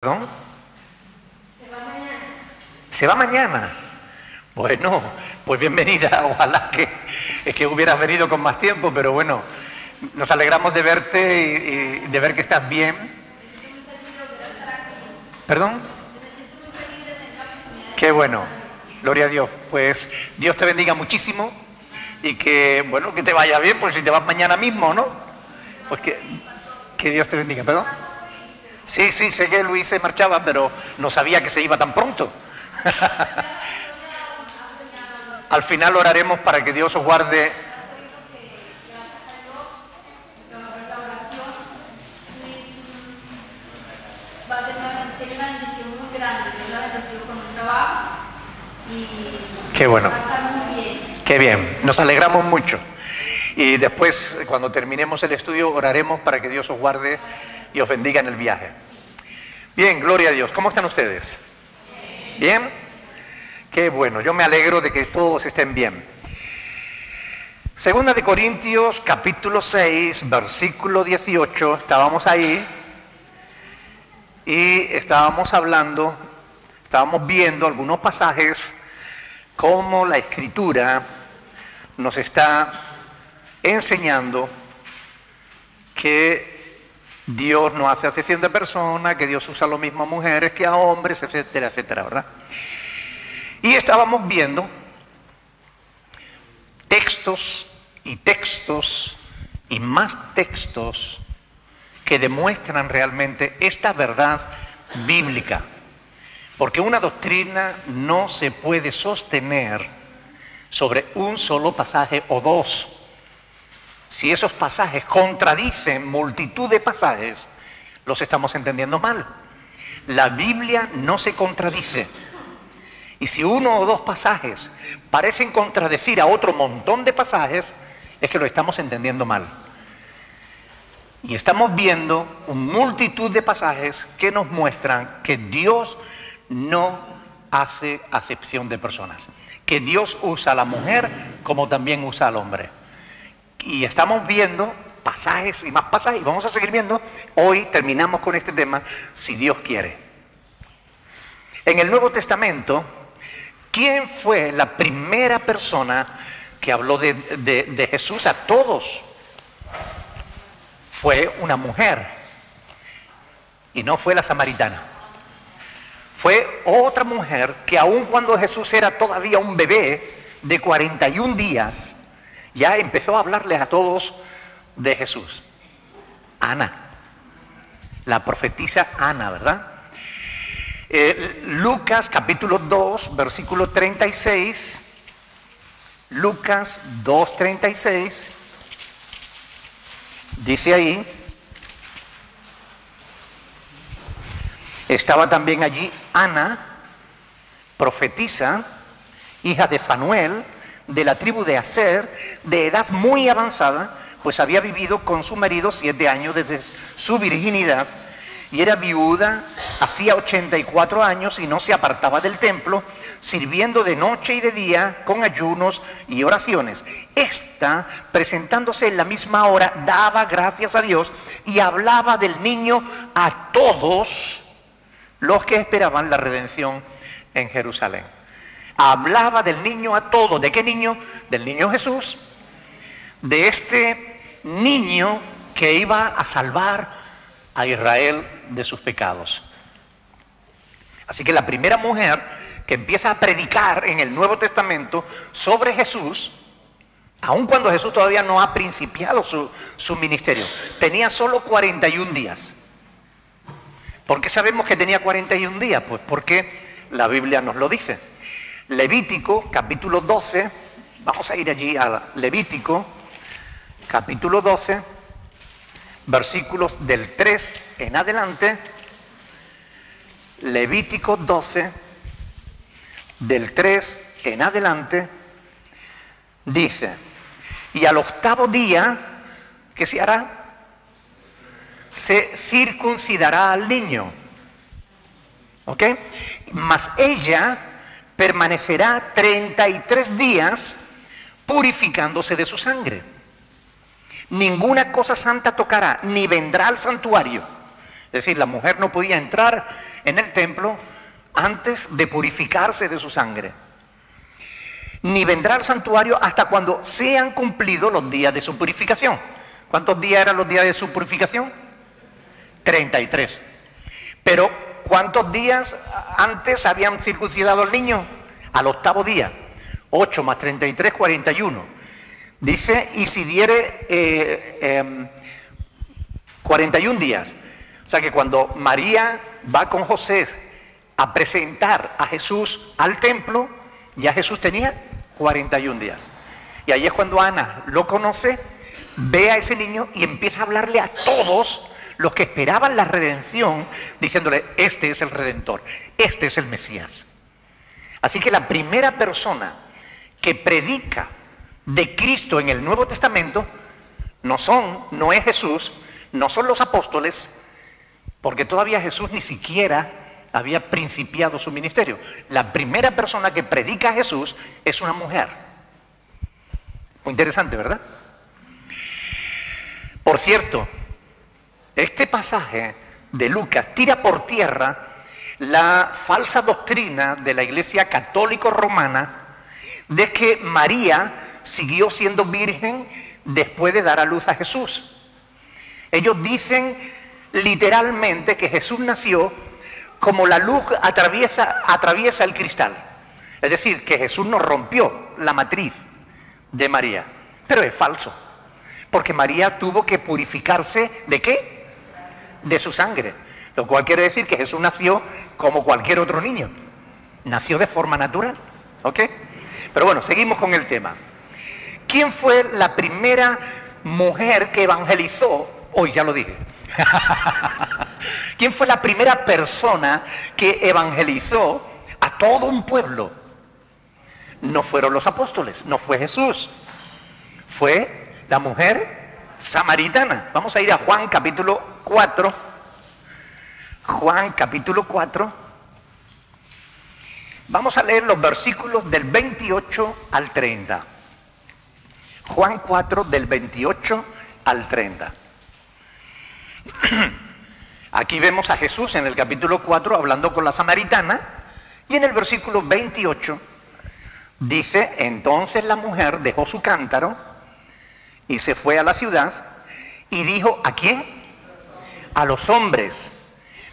¿Perdón? ¿Se va mañana? Bueno, pues bienvenida. Ojalá que hubieras venido con más tiempo, pero bueno, nos alegramos de verte y de ver que estás bien. ¿Perdón? Qué bueno, gloria a Dios. Pues Dios te bendiga muchísimo y que, bueno, que te vaya bien, porque si te vas mañana mismo, ¿no? Pues que Dios te bendiga. ¿Perdón? Sí, sé que Luis se marchaba, pero no sabía que se iba tan pronto. Al final oraremos para que Dios os guarde. Va a tener una bendición muy grande. Dios la bendición con un trabajo y Qué bueno. va a estar muy bien. Qué bien, nos alegramos mucho. Y después, cuando terminemos el estudio, oraremos para que Dios os guarde y os bendiga en el viaje. Bien, gloria a Dios. ¿Cómo están ustedes? ¿Bien? Qué bueno, yo me alegro de que todos estén bien. Segunda de Corintios, capítulo 6, versículo 18, estábamos ahí y estábamos viendo algunos pasajes, cómo la Escritura nos está enseñando que Dios no hace acepción de personas, que Dios usa lo mismo a mujeres que a hombres, etcétera, etcétera, ¿verdad? Y estábamos viendo textos y más textos que demuestran realmente esta verdad bíblica. Porque una doctrina no se puede sostener sobre un solo pasaje o dos. Si esos pasajes contradicen multitud de pasajes, los estamos entendiendo mal. La Biblia no se contradice. Y si uno o dos pasajes parecen contradecir a otro montón de pasajes, es que lo estamos entendiendo mal. Y estamos viendo una multitud de pasajes que nos muestran que Dios no hace acepción de personas. Que Dios usa a la mujer como también usa al hombre. Y estamos viendo pasajes y más pasajes, y vamos a seguir viendo. Hoy terminamos con este tema, si Dios quiere. En el Nuevo Testamento, ¿quién fue la primera persona que habló de Jesús a todos? Fue una mujer, y no fue la samaritana. Fue otra mujer que aun cuando Jesús era todavía un bebé de 41 días, ya empezó a hablarles a todos de Jesús. Ana, la profetisa Ana, ¿verdad? Lucas capítulo 2, versículo 36. Lucas 2:36. Dice ahí: estaba también allí Ana, profetisa, hija de Fanuel, de la tribu de Aser, de edad muy avanzada, pues había vivido con su marido 7 años desde su virginidad, y era viuda, hacía 84 años y no se apartaba del templo, sirviendo de noche y de día con ayunos y oraciones. Esta, presentándose en la misma hora, daba gracias a Dios y hablaba del niño a todos los que esperaban la redención en Jerusalén. Hablaba del niño a todos. ¿De qué niño? Del niño Jesús. De este niño que iba a salvar a Israel de sus pecados. Así que la primera mujer que empieza a predicar en el Nuevo Testamento sobre Jesús, aun cuando Jesús todavía no ha principiado su ministerio, tenía solo 41 días. ¿Por qué sabemos que tenía 41 días? Pues porque la Biblia nos lo dice. Levítico, capítulo 12, vamos a ir allí a Levítico, capítulo 12, versículos del 3 en adelante. Levítico 12, del 3 en adelante, dice: y al 8º día, ¿qué se hará? Se circuncidará al niño. ¿Ok? Mas ella permanecerá 33 días purificándose de su sangre. Ninguna cosa santa tocará, ni vendrá al santuario. Es decir, la mujer no podía entrar en el templo antes de purificarse de su sangre, ni vendrá al santuario hasta cuando sean cumplidos los días de su purificación. ¿Cuántos días eran los días de su purificación? 33. Pero ¿cuántos días antes habían circuncidado al niño? Al 8º día. 8 más 33, 41. Dice, y si diere 41 días. O sea que cuando María va con José a presentar a Jesús al templo, ya Jesús tenía 41 días. Y ahí es cuando Ana lo conoce, ve a ese niño y empieza a hablarle a todos los que esperaban la redención, diciéndole, este es el Redentor, este es el Mesías. Así que la primera persona que predica de Cristo en el Nuevo Testamento no es Jesús, no son los apóstoles, porque todavía Jesús ni siquiera había principiado su ministerio. La primera persona que predica a Jesús es una mujer. Muy interesante, ¿verdad? Por cierto, este pasaje de Lucas tira por tierra la falsa doctrina de la Iglesia Católica Romana de que María siguió siendo virgen después de dar a luz a Jesús. Ellos dicen literalmente que Jesús nació como la luz atraviesa el cristal. Es decir, que Jesús no rompió la matriz de María. Pero es falso, porque María tuvo que purificarse ¿de qué? De su sangre. Lo cual quiere decir que Jesús nació como cualquier otro niño. Nació de forma natural. ¿Ok? Pero bueno, seguimos con el tema. ¿Quién fue la primera mujer que evangelizó? Hoy ya lo dije. ¿Quién fue la primera persona que evangelizó a todo un pueblo? No fueron los apóstoles, no fue Jesús. Fue la mujer samaritana. Vamos a ir a Juan capítulo 4. Juan capítulo 4. Vamos a leer los versículos del 28 al 30. Juan 4 del 28 al 30. Aquí vemos a Jesús en el capítulo 4 hablando con la samaritana, y en el versículo 28 dice, entonces la mujer dejó su cántaro y se fue a la ciudad y dijo, ¿a quién? A los hombres,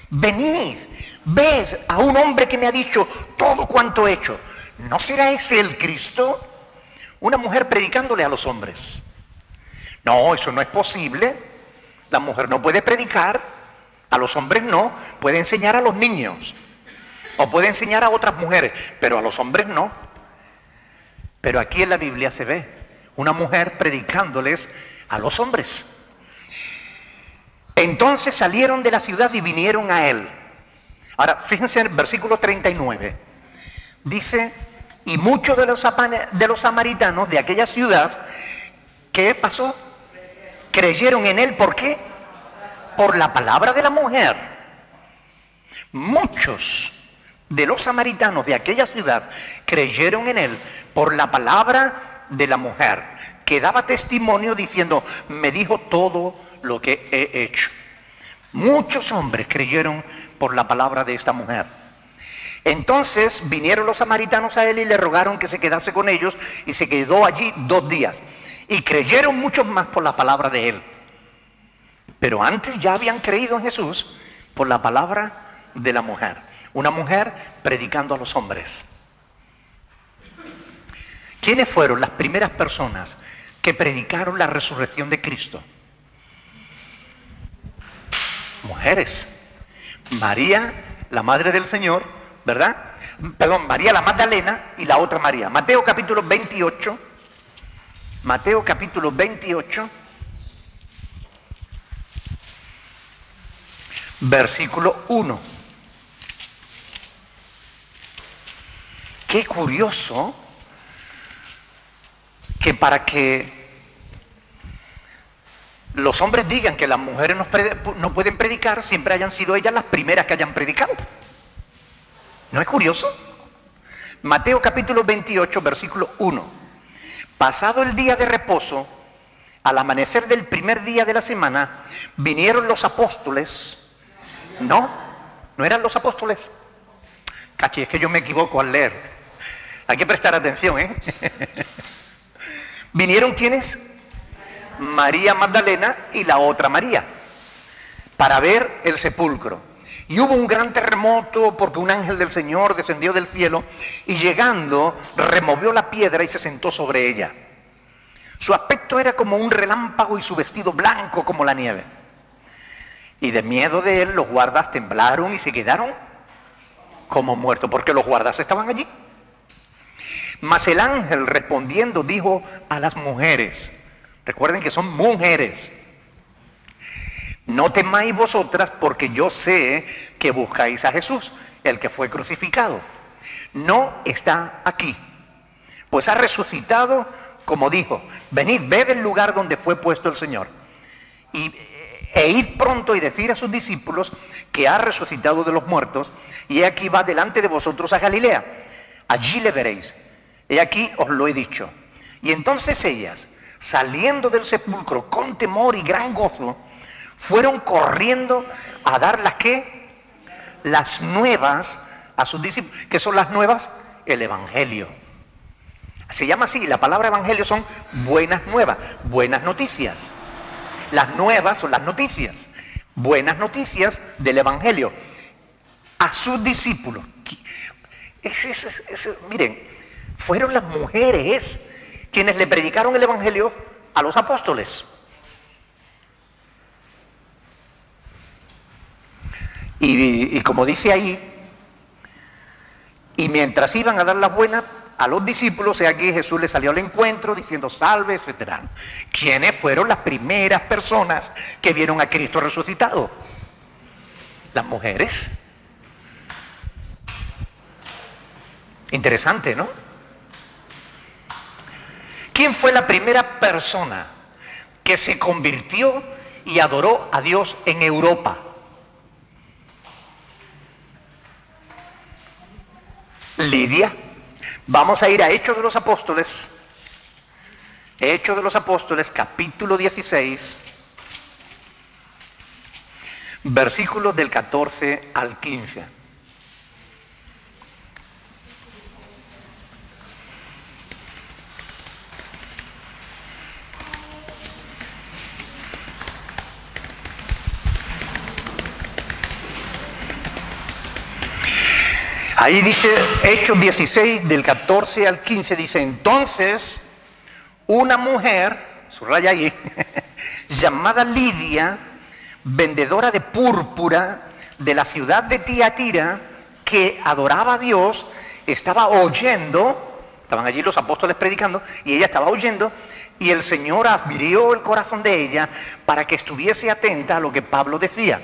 venid, ved a un hombre que me ha dicho todo cuanto he hecho. ¿No será ese el Cristo? Una mujer predicándole a los hombres. No, eso no es posible. La mujer no puede predicar, a los hombres no, puede enseñar a los niños o puede enseñar a otras mujeres, pero a los hombres no. Pero aquí en la Biblia se ve una mujer predicándoles a los hombres. Entonces salieron de la ciudad y vinieron a él. Ahora, fíjense en el versículo 39. Dice, y muchos de los samaritanos de aquella ciudad, ¿qué pasó? Creyeron en él, ¿por qué? Por la palabra de la mujer. Muchos de los samaritanos de aquella ciudad creyeron en él por la palabra de la mujer, que daba testimonio diciendo, me dijo todo lo que he hecho. Muchos hombres creyeron por la palabra de esta mujer. Entonces vinieron los samaritanos a él y le rogaron que se quedase con ellos, y se quedó allí 2 días. Y creyeron muchos más por la palabra de él. Pero antes ya habían creído en Jesús por la palabra de la mujer. Una mujer predicando a los hombres. ¿Quiénes fueron las primeras personas que predicaron la resurrección de Cristo? Mujeres. María, la madre del Señor, ¿verdad? Perdón, María la Magdalena y la otra María. Mateo capítulo 28. Mateo capítulo 28. Versículo 1. Qué curioso que para que los hombres digan que las mujeres no pueden predicar, siempre hayan sido ellas las primeras que hayan predicado. ¿No es curioso? Mateo capítulo 28, versículo 1. Pasado el día de reposo, al amanecer del primer día de la semana, vinieron los apóstoles, ¿no? ¿No eran los apóstoles? Cachi, es que yo me equivoco al leer. Hay que prestar atención, ¿eh? ¿Vinieron quiénes? María Magdalena y la otra María, para ver el sepulcro. Y hubo un gran terremoto porque un ángel del Señor descendió del cielo y llegando removió la piedra y se sentó sobre ella. Su aspecto era como un relámpago y su vestido blanco como la nieve. Y de miedo de él los guardas temblaron y se quedaron como muertos, porque los guardas estaban allí. Mas el ángel respondiendo dijo a las mujeres, recuerden que son mujeres: no temáis vosotras, porque yo sé que buscáis a Jesús, el que fue crucificado. No está aquí, pues ha resucitado como dijo. Venid, ved el lugar donde fue puesto el Señor. E id pronto y decid a sus discípulos que ha resucitado de los muertos, y he aquí va delante de vosotros a Galilea. Allí le veréis. He aquí os lo he dicho. Y entonces ellas, saliendo del sepulcro con temor y gran gozo, fueron corriendo a dar las nuevas a sus discípulos. ¿Qué son las nuevas? El Evangelio. Se llama así, la palabra Evangelio son buenas nuevas, buenas noticias. Las nuevas son las noticias, buenas noticias del Evangelio a sus discípulos. Miren, fueron las mujeres quienes le predicaron el Evangelio a los apóstoles. Y como dice ahí, y mientras iban a dar las buenas a los discípulos, aquí Jesús les salió al encuentro diciendo salve, etc. ¿Quiénes fueron las primeras personas que vieron a Cristo resucitado? Las mujeres. Interesante, ¿no? ¿Quién fue la primera persona que se convirtió y adoró a Dios en Europa? Lidia. Vamos a ir a Hechos de los Apóstoles. Hechos de los Apóstoles, capítulo 16, versículos del 14 al 15. Ahí dice, Hechos 16, del 14 al 15, dice: entonces una mujer, subraya ahí, llamada Lidia, vendedora de púrpura de la ciudad de Tiatira, que adoraba a Dios, estaba oyendo, estaban allí los apóstoles predicando, y ella estaba oyendo, y el Señor abrió el corazón de ella para que estuviese atenta a lo que Pablo decía.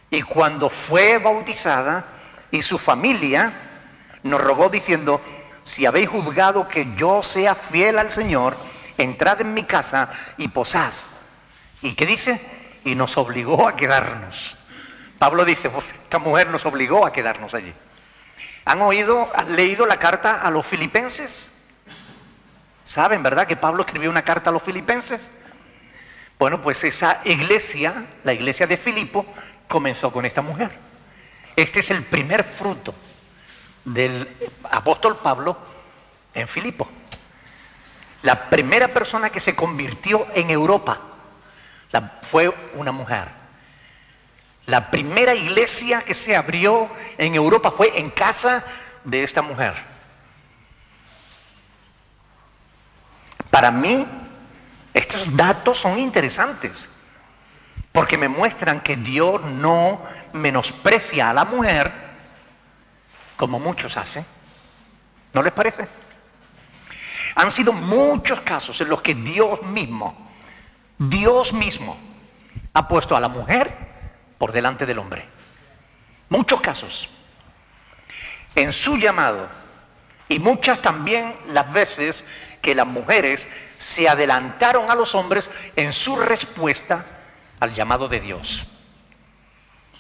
Y cuando fue bautizada, y su familia nos rogó diciendo: si habéis juzgado que yo sea fiel al Señor, entrad en mi casa y posad. ¿Y qué dice? Y nos obligó a quedarnos. Pablo dice, pues esta mujer nos obligó a quedarnos allí. ¿Han leído la carta a los filipenses? ¿Saben, verdad, que Pablo escribió una carta a los filipenses? Bueno, pues esa iglesia, la iglesia de Filipo, comenzó con esta mujer. Este es el primer fruto del apóstol Pablo en Filipo. La primera persona que se convirtió en Europa fue una mujer. La primera iglesia que se abrió en Europa fue en casa de esta mujer. Para mí, estos datos son interesantes, porque me muestran que Dios no menosprecia a la mujer como muchos hacen. ¿No les parece? Han sido muchos casos en los que Dios mismo ha puesto a la mujer por delante del hombre. Muchos casos en su llamado, y muchas también las veces que las mujeres se adelantaron a los hombres en su respuesta al llamado de Dios.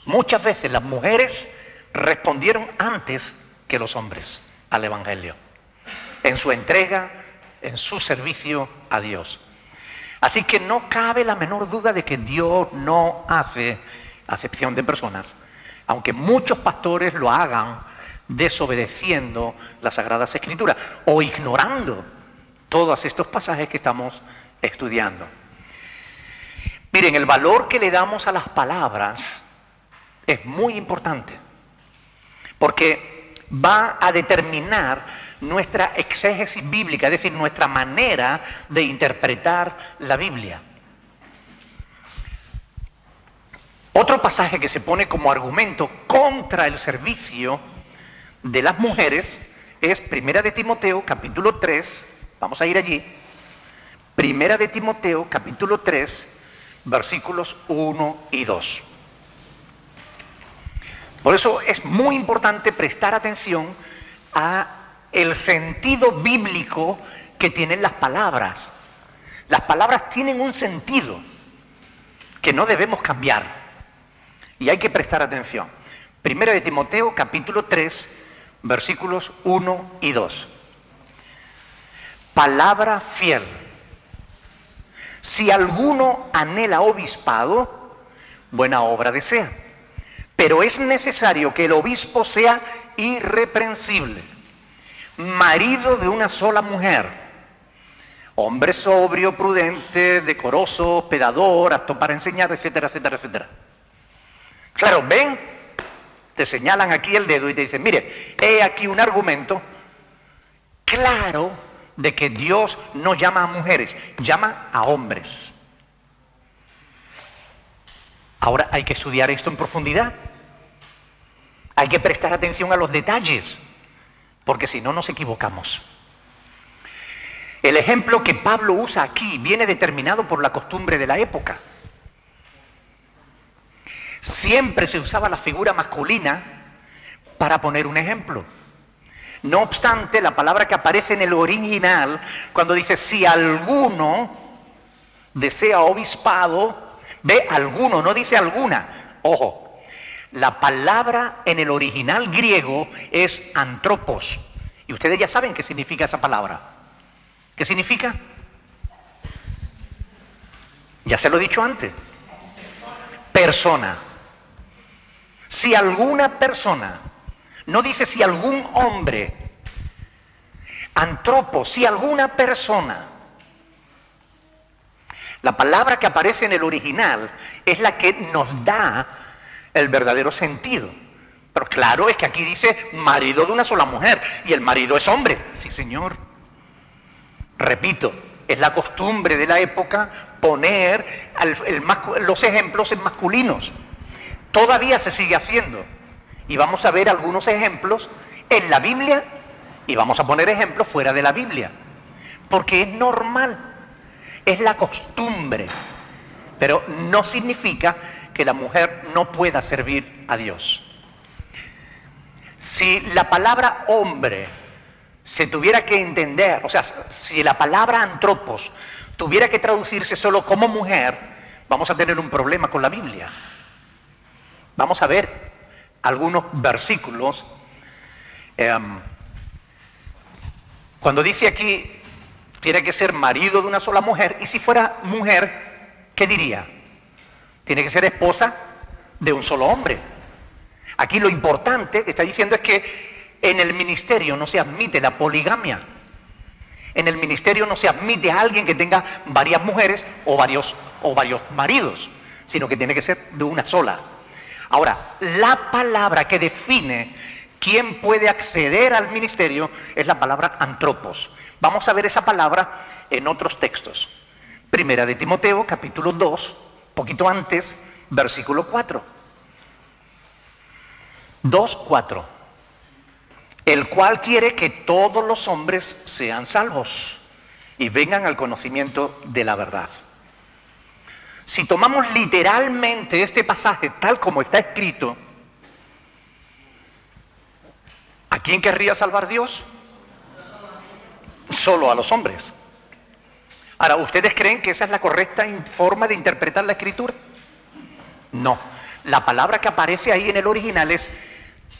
Muchas veces las mujeres respondieron antes que los hombres al Evangelio, en su entrega, en su servicio a Dios. Así que no cabe la menor duda de que Dios no hace acepción de personas aunque muchos pastores lo hagan desobedeciendo las Sagradas Escrituras o ignorando todos estos pasajes que estamos estudiando. Miren, el valor que le damos a las palabras es muy importante, porque va a determinar nuestra exégesis bíblica, es decir, nuestra manera de interpretar la Biblia. Otro pasaje que se pone como argumento contra el servicio de las mujeres es 1 de Timoteo, capítulo 3, vamos a ir allí, 1 de Timoteo, capítulo 3, versículos 1 y 2. Por eso es muy importante prestar atención a el sentido bíblico que tienen las palabras. Las palabras tienen un sentido que no debemos cambiar y hay que prestar atención. 1 de Timoteo, capítulo 3, versículos 1 y 2. Palabra fiel. Si alguno anhela obispado, buena obra desea. Pero es necesario que el obispo sea irreprensible, marido de una sola mujer, hombre sobrio, prudente, decoroso, hospedador, apto para enseñar, etcétera, etcétera, etcétera. Claro, ven, te señalan aquí el dedo y te dicen, mire, he aquí un argumento claro de que Dios no llama a mujeres, llama a hombres. Ahora hay que estudiar esto en profundidad. Hay que prestar atención a los detalles, porque si no nos equivocamos. El ejemplo que Pablo usa aquí viene determinado por la costumbre de la época. Siempre se usaba la figura masculina para poner un ejemplo. No obstante, la palabra que aparece en el original, cuando dice si alguno desea obispado, ve alguno, no dice alguna. Ojo, la palabra en el original griego es antropos. Y ustedes ya saben qué significa esa palabra. ¿Qué significa? Ya se lo he dicho antes. Persona. Si alguna persona, no dice si algún hombre, antropos, si alguna persona. La palabra que aparece en el original es la que nos da el verdadero sentido. Pero claro, es que aquí dice marido de una sola mujer y el marido es hombre. Sí, señor. Repito, es la costumbre de la época poner los ejemplos en masculinos. Todavía se sigue haciendo. Y vamos a ver algunos ejemplos en la Biblia y vamos a poner ejemplos fuera de la Biblia. Porque es normal, es la costumbre. Pero no significa que la mujer no pueda servir a Dios. Si la palabra hombre se tuviera que entender, o sea, si la palabra antropos tuviera que traducirse solo como mujer, vamos a tener un problema con la Biblia. Vamos a ver algunos versículos. Cuando dice aquí, tiene que ser marido de una sola mujer, y si fuera mujer, ¿qué diría? Tiene que ser esposa de un solo hombre. Aquí lo importante que está diciendo es que en el ministerio no se admite la poligamia. En el ministerio no se admite a alguien que tenga varias mujeres o varios maridos, sino que tiene que ser de una sola. Ahora, la palabra que define quién puede acceder al ministerio es la palabra antropos. Vamos a ver esa palabra en otros textos. 1 de Timoteo, capítulo 2, poquito antes, versículo 4. 2:4. El cual quiere que todos los hombres sean salvos y vengan al conocimiento de la verdad. Si tomamos literalmente este pasaje tal como está escrito, ¿a quién querría salvar Dios? Solo a los hombres. Ahora, ¿ustedes creen que esa es la correcta forma de interpretar la Escritura? No. La palabra que aparece ahí en el original es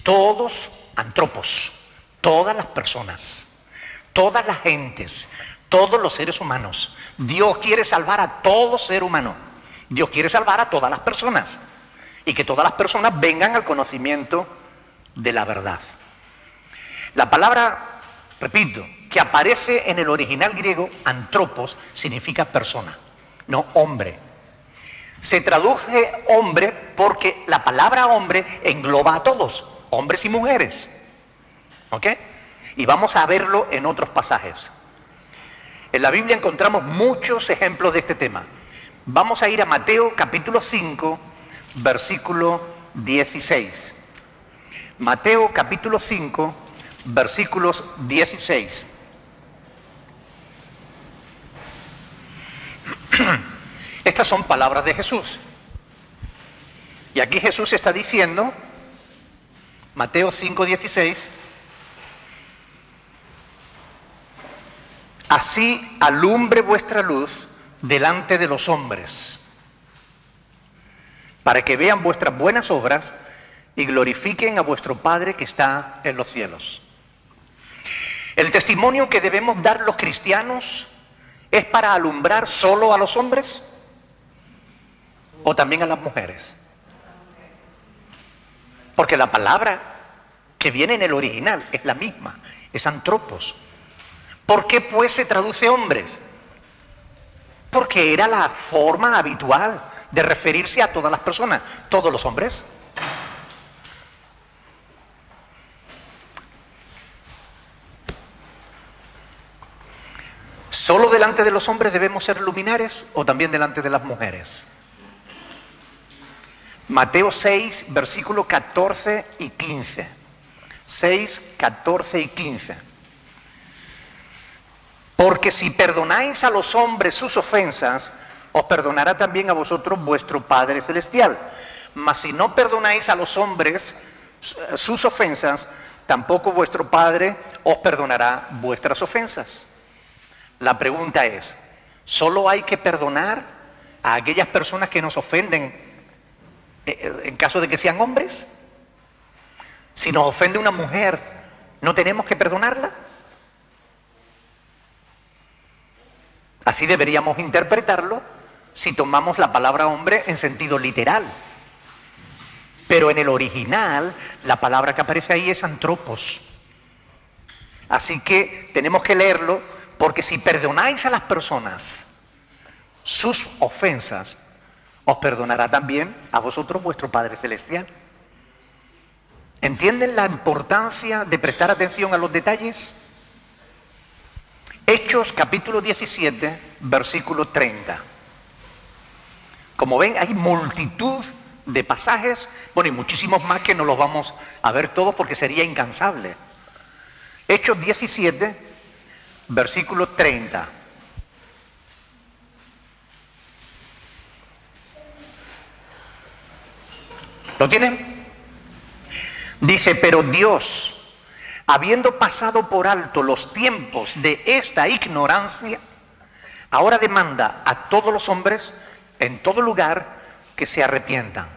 todos, antropos, todas las personas, todas las gentes, todos los seres humanos. Dios quiere salvar a todo ser humano. Dios quiere salvar a todas las personas. y que todas las personas vengan al conocimiento de la verdad. La palabra, repito, que aparece en el original griego, antropos, significa persona, no hombre. Se traduce hombre porque la palabra hombre engloba a todos, hombres y mujeres. ¿Ok? Y vamos a verlo en otros pasajes. En la Biblia encontramos muchos ejemplos de este tema. Vamos a ir a Mateo capítulo 5, versículo 16. Mateo capítulo 5, versículos 16. Estas son palabras de Jesús. Y aquí Jesús está diciendo, Mateo 5, 16, así alumbre vuestra luz delante de los hombres, para que vean vuestras buenas obras y glorifiquen a vuestro Padre que está en los cielos. El testimonio que debemos dar los cristianos es para alumbrar solo a los hombres o también a las mujeres. Porque la palabra que viene en el original es la misma, es antropos. ¿Por qué pues se traduce hombres? Porque era la forma habitual de referirse a todas las personas, todos los hombres. ¿Solo delante de los hombres debemos ser luminares o también delante de las mujeres? Mateo 6, versículos 14 y 15. 6, 14 y 15. Porque si perdonáis a los hombres sus ofensas, os perdonará también a vosotros vuestro Padre Celestial. Mas si no perdonáis a los hombres sus ofensas, tampoco vuestro Padre os perdonará vuestras ofensas. La pregunta es, ¿solo hay que perdonar a aquellas personas que nos ofenden en caso de que sean hombres? Si nos ofende una mujer, ¿no tenemos que perdonarla? Así deberíamos interpretarlo si tomamos la palabra hombre en sentido literal. Pero en el original, la palabra que aparece ahí es antropos. Así que tenemos que leerlo, porque si perdonáis a las personas sus ofensas, os perdonará también a vosotros vuestro Padre Celestial. ¿Entienden la importancia de prestar atención a los detalles? Hechos capítulo 17, versículo 30. Como ven, hay multitud de pasajes, bueno, y muchísimos más que no los vamos a ver todos porque sería incansable. Hechos 17, versículo 30. ¿Lo tienen? Dice, pero Dios, habiendo pasado por alto los tiempos de esta ignorancia, ahora demanda a todos los hombres en todo lugar que se arrepientan.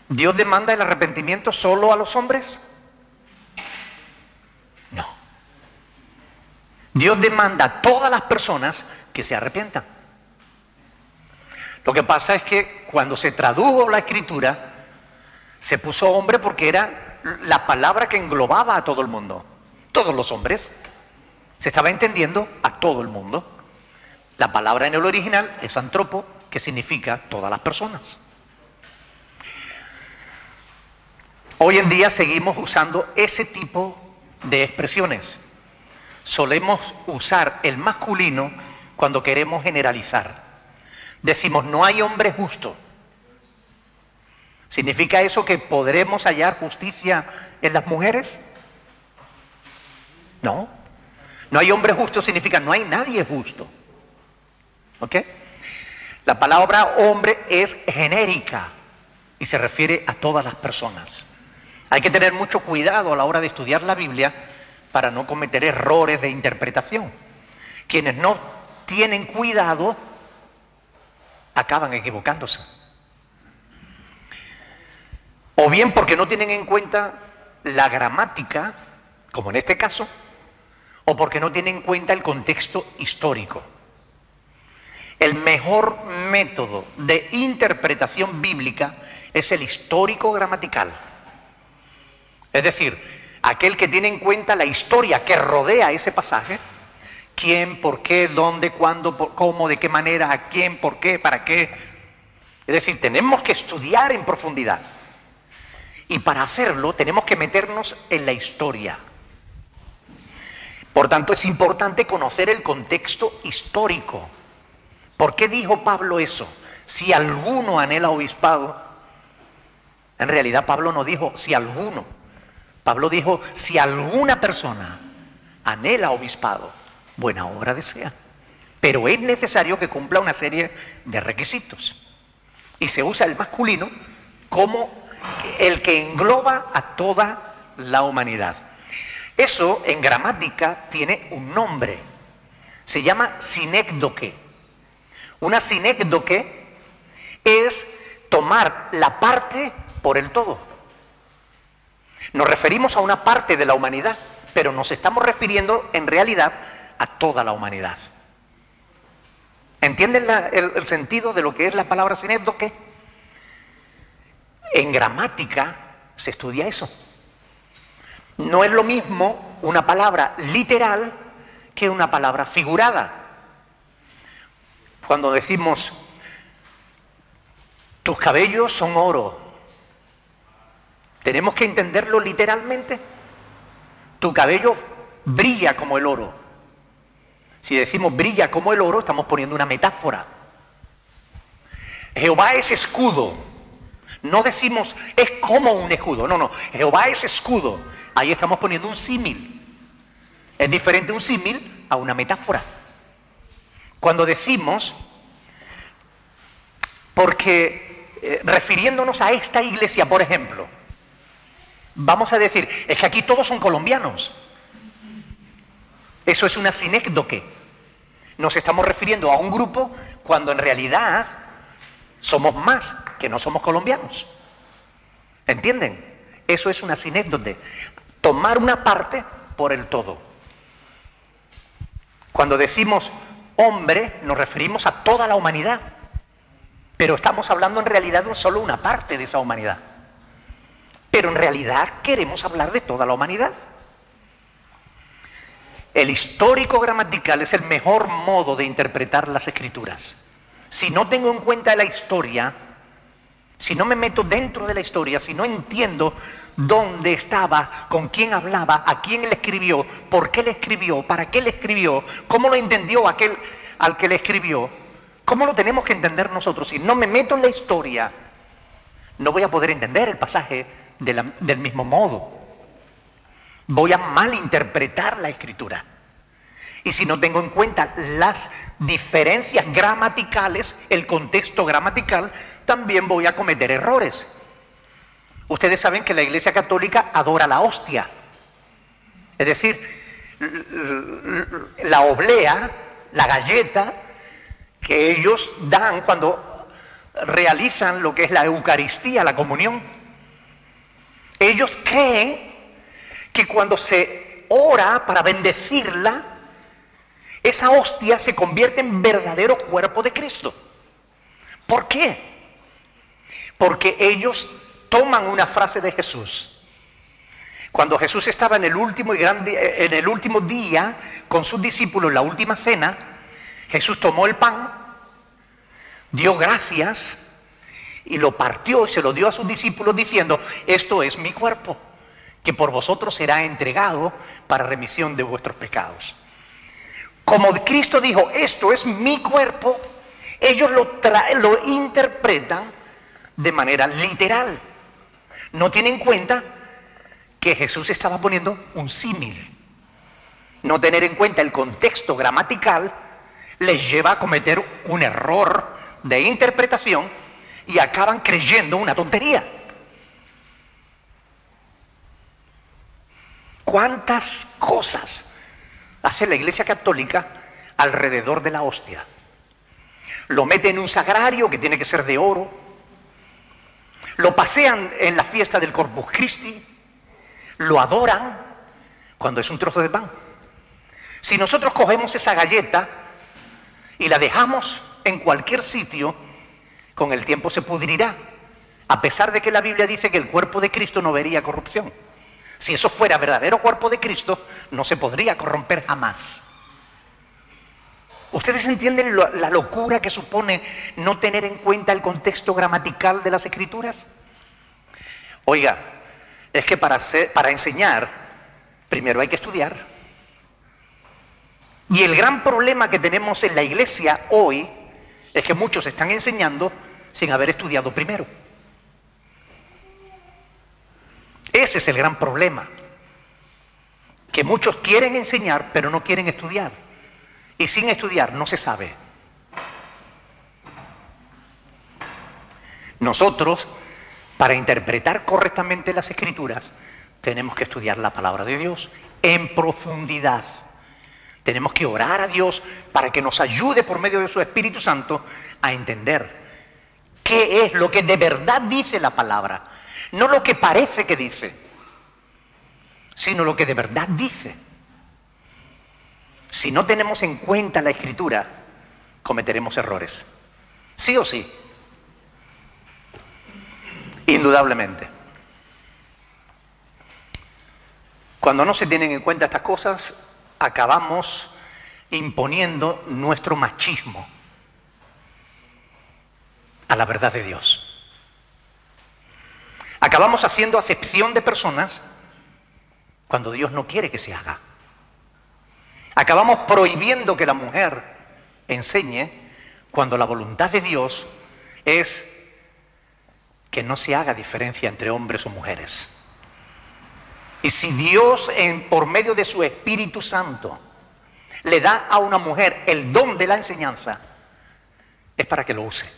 ¿Dios demanda el arrepentimiento solo a los hombres? No. Dios demanda a todas las personas que se arrepientan. Lo que pasa es que cuando se tradujo la escritura, se puso hombre porque era la palabra que englobaba a todo el mundo. Todos los hombres. Se estaba entendiendo a todo el mundo. La palabra en el original es antropo, que significa todas las personas. Hoy en día seguimos usando ese tipo de expresiones. Solemos usar el masculino cuando queremos generalizar. Decimos, no hay hombre justo. ¿Significa eso que podremos hallar justicia en las mujeres? No. No hay hombre justo significa no hay nadie justo. ¿Ok? La palabra hombre es genérica y se refiere a todas las personas. Hay que tener mucho cuidado a la hora de estudiar la Biblia para no cometer errores de interpretación. Quienes no tienen cuidado acaban equivocándose. O bien porque no tienen en cuenta la gramática, como en este caso, o porque no tienen en cuenta el contexto histórico. El mejor método de interpretación bíblica es el histórico gramatical. Es decir, aquel que tiene en cuenta la historia que rodea ese pasaje. ¿Quién, por qué, dónde, cuándo, cómo, de qué manera, a quién, por qué, para qué? Es decir, tenemos que estudiar en profundidad. Y para hacerlo tenemos que meternos en la historia. Por tanto, es importante conocer el contexto histórico. ¿Por qué dijo Pablo eso? Si alguno anhela obispado. En realidad Pablo no dijo si alguno. Pablo dijo si alguna persona anhela obispado, buena obra desea. Pero es necesario que cumpla una serie de requisitos. Y se usa el masculino como el que engloba a toda la humanidad. Eso en gramática tiene un nombre. Se llama sinécdoque. Una sinécdoque es tomar la parte por el todo. Nos referimos a una parte de la humanidad, pero nos estamos refiriendo en realidad a toda la humanidad. ¿Entienden el sentido de lo que es la palabra sinécdoque? En gramática se estudia eso. No es lo mismo una palabra literal que una palabra figurada. Cuando decimos, tus cabellos son oro, ¿tenemos que entenderlo literalmente? Tu cabello brilla como el oro. Si decimos brilla como el oro, estamos poniendo una metáfora. Jehová es escudo. No decimos es como un escudo. No, Jehová es escudo. Ahí estamos poniendo un símil. Es diferente un símil a una metáfora. Cuando decimos, porque refiriéndonos a esta iglesia, por ejemplo, vamos a decir, es que aquí todos son colombianos. Eso es una sinécdoque. Nos estamos refiriendo a un grupo cuando en realidad somos más que no somos colombianos. ¿Entienden? Eso es una sinécdoque. Tomar una parte por el todo. Cuando decimos hombre, nos referimos a toda la humanidad. Pero estamos hablando en realidad de solo una parte de esa humanidad. Pero en realidad queremos hablar de toda la humanidad. El histórico gramatical es el mejor modo de interpretar las escrituras. Si no tengo en cuenta la historia, si no me meto dentro de la historia, si no entiendo dónde estaba, con quién hablaba, a quién le escribió, por qué le escribió, para qué le escribió, cómo lo entendió aquel al que le escribió, cómo lo tenemos que entender nosotros. Si no me meto en la historia, no voy a poder entender el pasaje del mismo modo. Voy a malinterpretar la escritura. Y si no tengo en cuenta las diferencias gramaticales, el contexto gramatical, también voy a cometer errores. Ustedes saben que la Iglesia Católica adora la hostia. Es decir, la oblea, la galleta que ellos dan cuando realizan lo que es la Eucaristía, la comunión. Ellos creen que cuando se ora para bendecirla, esa hostia se convierte en verdadero cuerpo de Cristo. ¿Por qué? Porque ellos toman una frase de Jesús. Cuando Jesús estaba en el último día con sus discípulos, en la última cena, Jesús tomó el pan, dio gracias y lo partió y se lo dio a sus discípulos diciendo, esto es mi cuerpo, que por vosotros será entregado para remisión de vuestros pecados. Como Cristo dijo, esto es mi cuerpo, ellos lo interpretan de manera literal. No tienen en cuenta que Jesús estaba poniendo un símil. No tener en cuenta el contexto gramatical les lleva a cometer un error de interpretación y acaban creyendo una tontería. ¿Cuántas cosas hace la Iglesia Católica alrededor de la hostia? Lo mete en un sagrario que tiene que ser de oro, lo pasean en la fiesta del Corpus Christi, lo adoran cuando es un trozo de pan. Si nosotros cogemos esa galleta y la dejamos en cualquier sitio, con el tiempo se pudrirá. A pesar de que la Biblia dice que el cuerpo de Cristo no vería corrupción. Si eso fuera verdadero cuerpo de Cristo, no se podría corromper jamás. ¿Ustedes entienden la locura que supone no tener en cuenta el contexto gramatical de las Escrituras? Oiga, es que para enseñar, primero hay que estudiar. Y el gran problema que tenemos en la iglesia hoy es que muchos están enseñando sin haber estudiado primero. Ese es el gran problema. Que muchos quieren enseñar, pero no quieren estudiar. Y sin estudiar no se sabe. Nosotros, para interpretar correctamente las Escrituras, tenemos que estudiar la palabra de Dios en profundidad. Tenemos que orar a Dios para que nos ayude por medio de su Espíritu Santo a entender qué es lo que de verdad dice la palabra. No lo que parece que dice, sino lo que de verdad dice. Si no tenemos en cuenta la Escritura, cometeremos errores. Sí o sí. Indudablemente. Cuando no se tienen en cuenta estas cosas, acabamos imponiendo nuestro machismo a la verdad de Dios. Acabamos haciendo acepción de personas cuando Dios no quiere que se haga. Acabamos prohibiendo que la mujer enseñe cuando la voluntad de Dios es que no se haga diferencia entre hombres o mujeres. Y si Dios, por medio de su Espíritu Santo, le da a una mujer el don de la enseñanza, es para que lo use,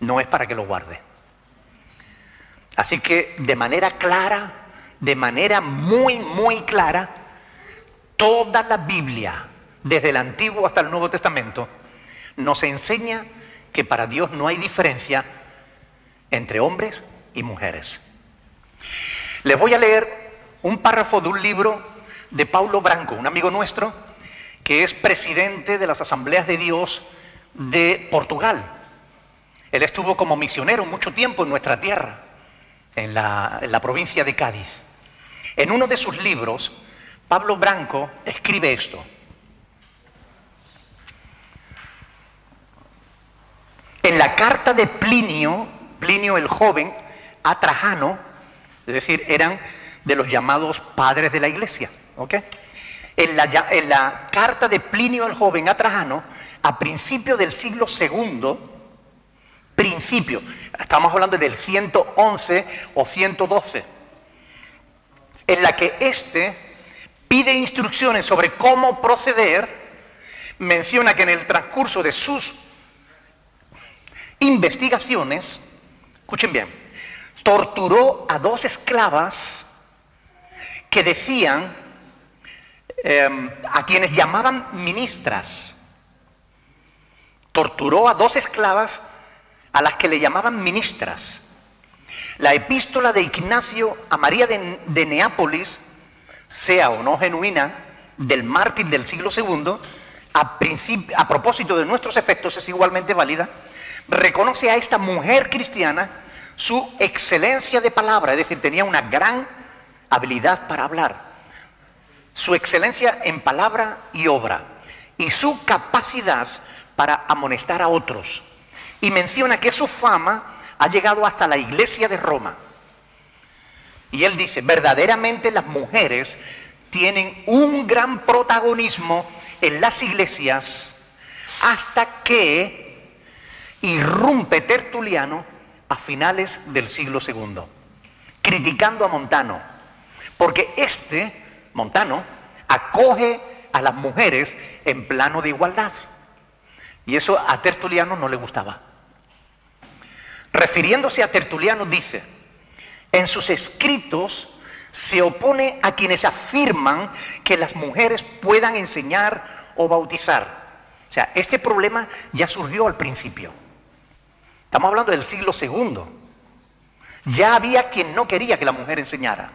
no es para que lo guarde. Así que de manera clara, de manera muy, muy clara, toda la Biblia, desde el Antiguo hasta el Nuevo Testamento, nos enseña que para Dios no hay diferencia entre hombres y mujeres. Les voy a leer un párrafo de un libro de Paulo Branco, un amigo nuestro, que es presidente de las Asambleas de Dios de Portugal. Él estuvo como misionero mucho tiempo en nuestra tierra, en la provincia de Cádiz. En uno de sus libros, Pablo Branco escribe esto: en la carta de Plinio el joven, a Trajano, es decir, eran de los llamados padres de la iglesia, ¿ok? En la carta de Plinio el joven a Trajano, a principio del siglo II, estamos hablando del 111 o 112, en la que éste pide instrucciones sobre cómo proceder, menciona que en el transcurso de sus investigaciones, escuchen bien, torturó a 2 esclavas que decían, a quienes llamaban ministras. Torturó a 2 esclavas a las que le llamaban ministras. La epístola de Ignacio a María de Neápolis, sea o no genuina, del mártir del siglo II, a propósito de nuestros efectos es igualmente válida, reconoce a esta mujer cristiana su excelencia de palabra, es decir, tenía una gran habilidad para hablar, su excelencia en palabra y obra, y su capacidad para amonestar a otros. Y menciona que su fama ha llegado hasta la iglesia de Roma. Y él dice, verdaderamente las mujeres tienen un gran protagonismo en las iglesias hasta que irrumpe Tertuliano a finales del siglo II, criticando a Montano, porque Montano, acoge a las mujeres en plano de igualdad. Y eso a Tertuliano no le gustaba. Refiriéndose a Tertuliano dice, en sus escritos se opone a quienes afirman que las mujeres puedan enseñar o bautizar. O sea, este problema ya surgió al principio. Estamos hablando del siglo II. Ya había quien no quería que la mujer enseñara.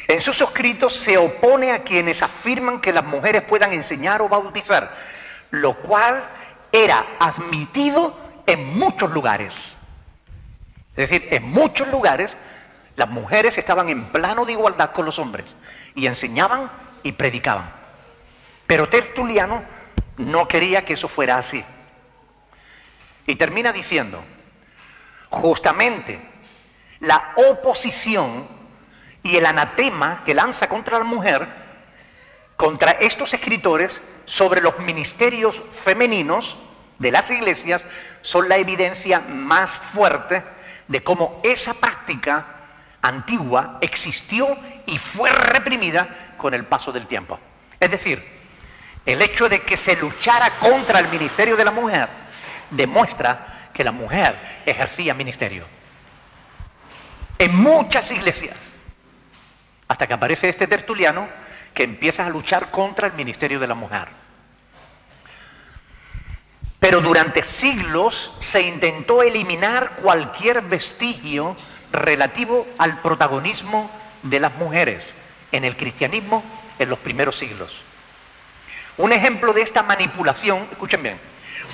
En sus escritos se opone a quienes afirman que las mujeres puedan enseñar o bautizar, lo cual era admitido en muchos lugares. Es decir, en muchos lugares las mujeres estaban en plano de igualdad con los hombres y enseñaban y predicaban. Pero Tertuliano no quería que eso fuera así. Y termina diciendo, justamente la oposición y el anatema que lanza contra la mujer, contra estos escritores sobre los ministerios femeninos de las iglesias, son la evidencia más fuerte de cómo esa práctica antigua existió y fue reprimida con el paso del tiempo. Es decir, el hecho de que se luchara contra el ministerio de la mujer demuestra que la mujer ejercía ministerio en muchas iglesias, hasta que aparece este Tertuliano que empieza a luchar contra el ministerio de la mujer. Pero durante siglos se intentó eliminar cualquier vestigio relativo al protagonismo de las mujeres en el cristianismo en los primeros siglos. Un ejemplo de esta manipulación, escuchen bien,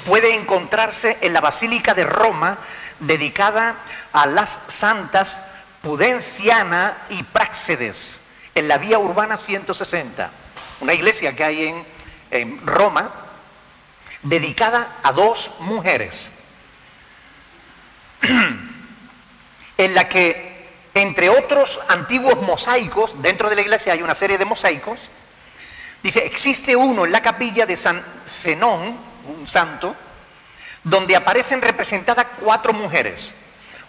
puede encontrarse en la Basílica de Roma, dedicada a las santas Pudenciana y Práxedes, en la Vía Urbana 160, una iglesia que hay en Roma, dedicada a dos mujeres, en la que, entre otros antiguos mosaicos, dentro de la iglesia hay una serie de mosaicos, dice, existe uno en la capilla de San Zenón, un santo, donde aparecen representadas 4 mujeres.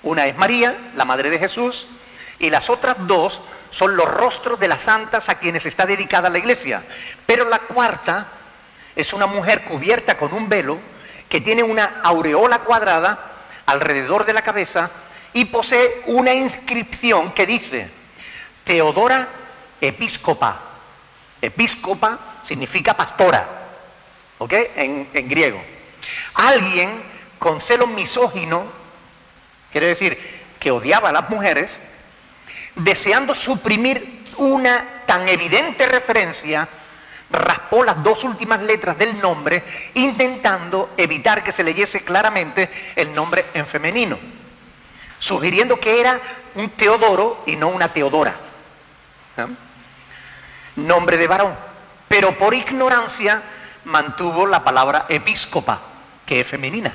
Una es María, la madre de Jesús, y las otras 2 son los rostros de las santas a quienes está dedicada la iglesia. Pero la cuarta es una mujer cubierta con un velo que tiene una aureola cuadrada alrededor de la cabeza y posee una inscripción que dice Teodora Episcopa. Episcopa significa pastora, ¿ok? En griego. Alguien con celo misógino, quiere decir que odiaba a las mujeres, deseando suprimir una tan evidente referencia, raspó las 2 últimas letras del nombre, intentando evitar que se leyese claramente el nombre en femenino, sugiriendo que era un Teodoro y no una Teodora, nombre de varón, pero por ignorancia mantuvo la palabra episcopa, que es femenina,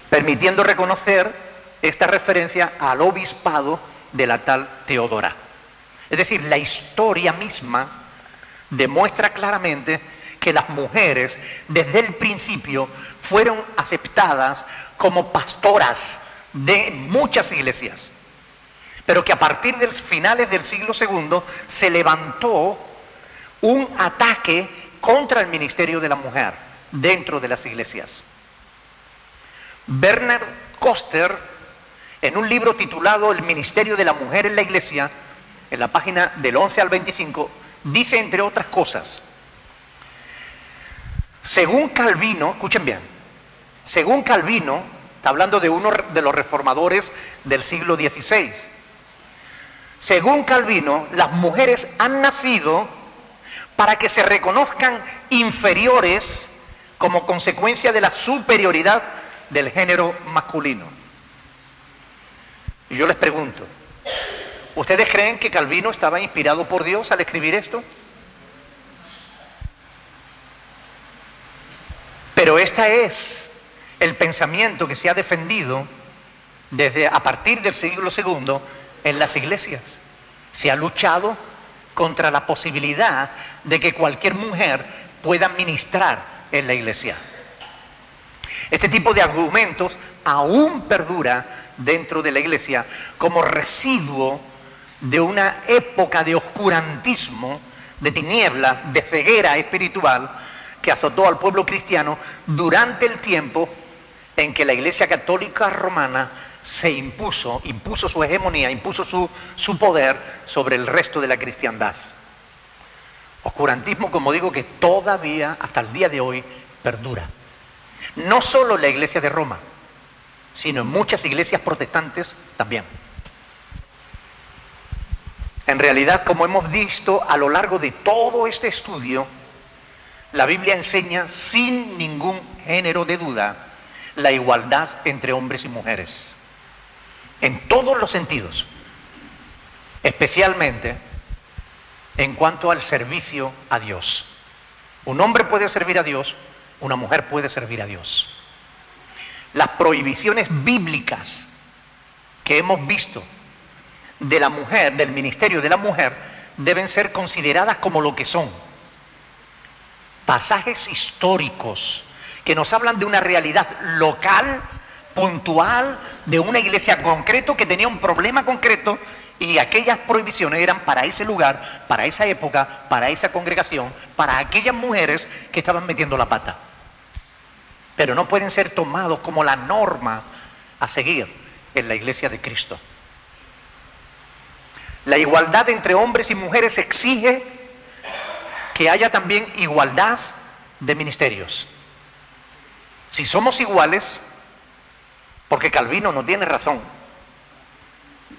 permitiendo reconocer esta referencia al obispado de la tal Teodora. Es decir, la historia misma demuestra claramente que las mujeres desde el principio fueron aceptadas como pastoras de muchas iglesias, pero que a partir de los finales del siglo II se levantó un ataque contra el ministerio de la mujer dentro de las iglesias. Bernard Koster, en un libro titulado El ministerio de la mujer en la iglesia, en la página del 11 al 25, dice, entre otras cosas, según Calvino, escuchen bien, según Calvino, está hablando de uno de los reformadores del siglo XVI, según Calvino, las mujeres han nacido para que se reconozcan inferiores como consecuencia de la superioridad del género masculino. Y yo les pregunto, ¿ustedes creen que Calvino estaba inspirado por Dios al escribir esto? Pero este es el pensamiento que se ha defendido desde a partir del siglo II en las iglesias. Se ha luchado contra la posibilidad de que cualquier mujer pueda ministrar en la iglesia. Este tipo de argumentos aún perdura dentro de la iglesia como residuo de una época de oscurantismo, de tiniebla, de ceguera espiritual que azotó al pueblo cristiano durante el tiempo en que la Iglesia Católica Romana se impuso su hegemonía, impuso su poder sobre el resto de la cristiandad. Oscurantismo, como digo, que todavía hasta el día de hoy perdura. No solo en la Iglesia de Roma, sino en muchas iglesias protestantes también. En realidad, como hemos visto a lo largo de todo este estudio, La Biblia enseña sin ningún género de duda la igualdad entre hombres y mujeres, en todos los sentidos, especialmente en cuanto al servicio a Dios. Un hombre puede servir a Dios, una mujer puede servir a Dios. Las prohibiciones bíblicas que hemos visto de la mujer, del ministerio de la mujer, deben ser consideradas como lo que son. Pasajes históricos que nos hablan de una realidad local, puntual, de una iglesia concreto que tenía un problema concreto, y aquellas prohibiciones eran para ese lugar, para esa época, para esa congregación, para aquellas mujeres que estaban metiendo la pata. Pero no pueden ser tomados como la norma a seguir en la iglesia de Cristo. La igualdad entre hombres y mujeres exige que haya también igualdad de ministerios. Si somos iguales, porque Calvino no tiene razón,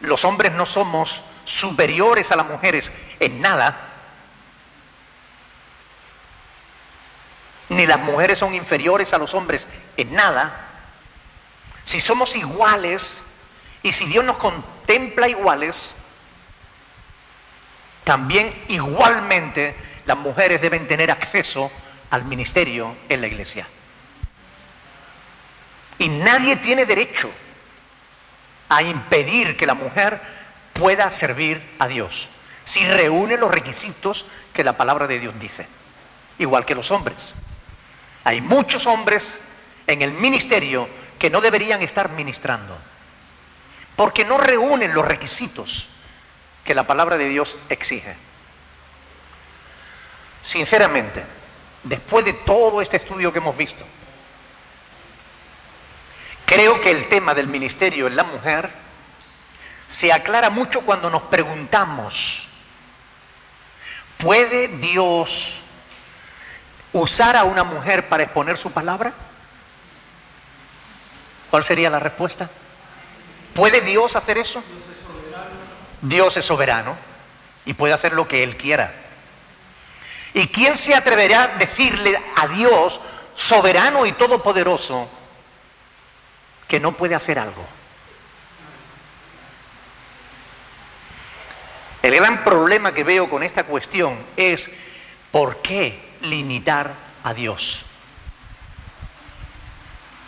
los hombres no somos superiores a las mujeres en nada, ni las mujeres son inferiores a los hombres en nada. Si somos iguales y si Dios nos contempla iguales, también igualmente las mujeres deben tener acceso al ministerio en la iglesia. Y nadie tiene derecho a impedir que la mujer pueda servir a Dios si reúne los requisitos que la palabra de Dios dice, igual que los hombres. Hay muchos hombres en el ministerio que no deberían estar ministrando porque no reúnen los requisitos que la palabra de Dios exige. Sinceramente, después de todo este estudio que hemos visto, creo que el tema del ministerio en la mujer se aclara mucho cuando nos preguntamos: ¿puede Dios usar a una mujer para exponer su palabra? ¿Cuál sería la respuesta? ¿Puede Dios hacer eso? Dios es soberano y puede hacer lo que Él quiera. ¿Y quién se atreverá a decirle a Dios, soberano y todopoderoso, que no puede hacer algo? El gran problema que veo con esta cuestión es: ¿por qué limitar a Dios?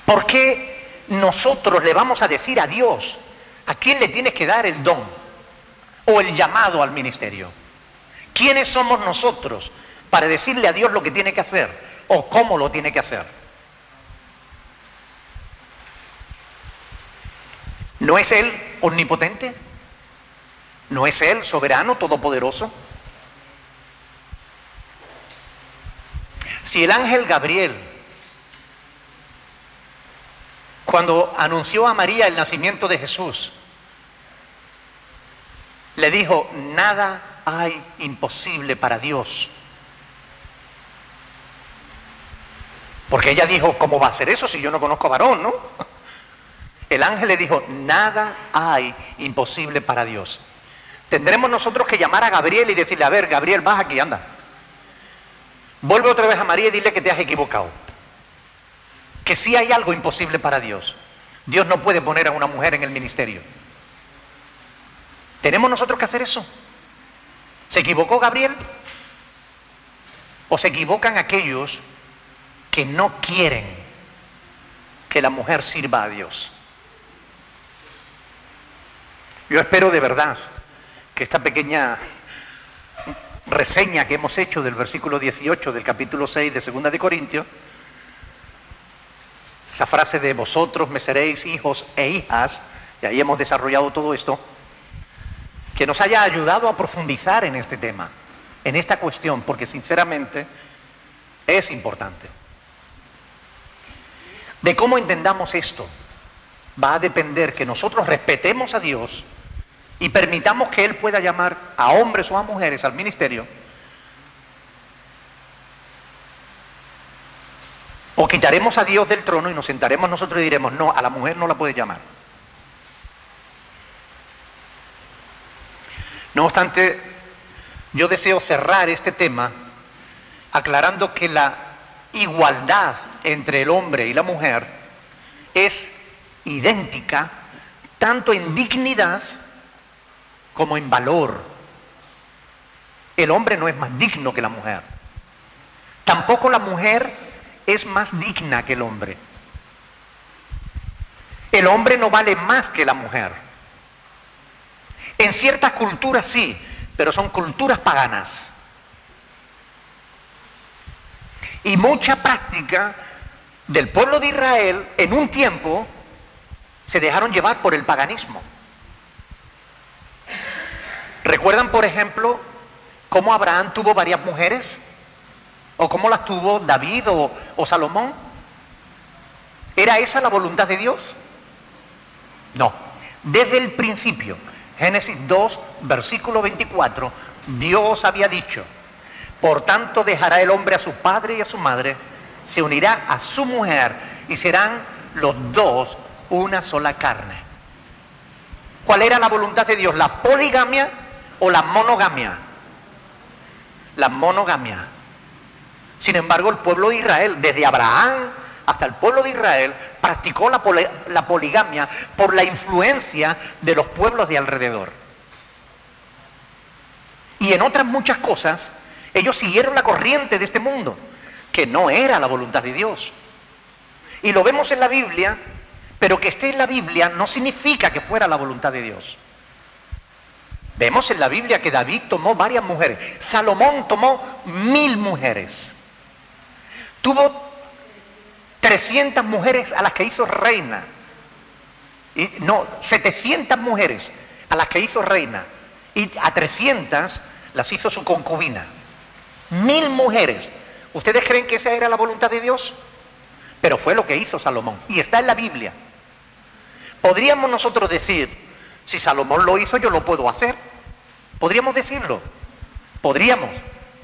¿Por qué nosotros le vamos a decir a Dios a quién le tienes que dar el don o el llamado al ministerio? ¿Quiénes somos nosotros para decirle a Dios lo que tiene que hacer o cómo lo tiene que hacer? ¿No es Él omnipotente? ¿No es Él soberano, todopoderoso? Si el ángel Gabriel, cuando anunció a María el nacimiento de Jesús, le dijo: nada hay imposible para Dios. Porque ella dijo: ¿cómo va a ser eso si yo no conozco varón, no? El ángel le dijo: nada hay imposible para Dios. Tendremos nosotros que llamar a Gabriel y decirle: a ver, Gabriel, baja aquí, anda. Vuelve otra vez a María y dile que te has equivocado. Que sí hay algo imposible para Dios. Dios no puede poner a una mujer en el ministerio. ¿Tenemos nosotros que hacer eso? ¿Se equivocó Gabriel? ¿O se equivocan aquellos que no quieren que la mujer sirva a Dios? Yo espero de verdad que esta pequeña reseña que hemos hecho del versículo 18 del capítulo 6 de 2 de Corintios, esa frase de vosotros me seréis hijos e hijas, y ahí hemos desarrollado todo esto, que nos haya ayudado a profundizar en este tema, en esta cuestión, porque sinceramente es importante. De cómo entendamos esto va a depender que nosotros respetemos a Dios y permitamos que Él pueda llamar a hombres o a mujeres al ministerio, o quitaremos a Dios del trono y nos sentaremos nosotros y diremos: no, a la mujer no la puede llamar. No obstante, yo deseo cerrar este tema aclarando que la igualdad entre el hombre y la mujer es idéntica tanto en dignidad como en valor. El hombre no es más digno que la mujer. Tampoco la mujer es más digna que el hombre. El hombre no vale más que la mujer. En ciertas culturas sí, pero son culturas paganas. Y mucha práctica del pueblo de Israel en un tiempo se dejaron llevar por el paganismo. ¿Recuerdan, por ejemplo, cómo Abraham tuvo varias mujeres? ¿O cómo las tuvo David o Salomón? ¿Era esa la voluntad de Dios? No. Desde el principio, Génesis 2, versículo 24, Dios había dicho: por tanto dejará el hombre a su padre y a su madre, se unirá a su mujer y serán los dos una sola carne. ¿Cuál era la voluntad de Dios? ¿La poligamia o la monogamia? La monogamia. Sin embargo, el pueblo de Israel, desde Abraham hasta el pueblo de Israel, practicó la poligamia por la influencia de los pueblos de alrededor. Y en otras muchas cosas, ellos siguieron la corriente de este mundo, que no era la voluntad de Dios. Y lo vemos en la Biblia, pero que esté en la Biblia no significa que fuera la voluntad de Dios. Vemos en la Biblia que David tomó varias mujeres. Salomón tomó 1000 mujeres. Tuvo 300 mujeres a las que hizo reina. Y, no, 700 mujeres a las que hizo reina. Y a 300 las hizo su concubina. 1000 mujeres. ¿Ustedes creen que esa era la voluntad de Dios? Pero fue lo que hizo Salomón. Y está en la Biblia. ¿Podríamos nosotros decir, si Salomón lo hizo, yo lo puedo hacer? ¿Podríamos decirlo? Podríamos,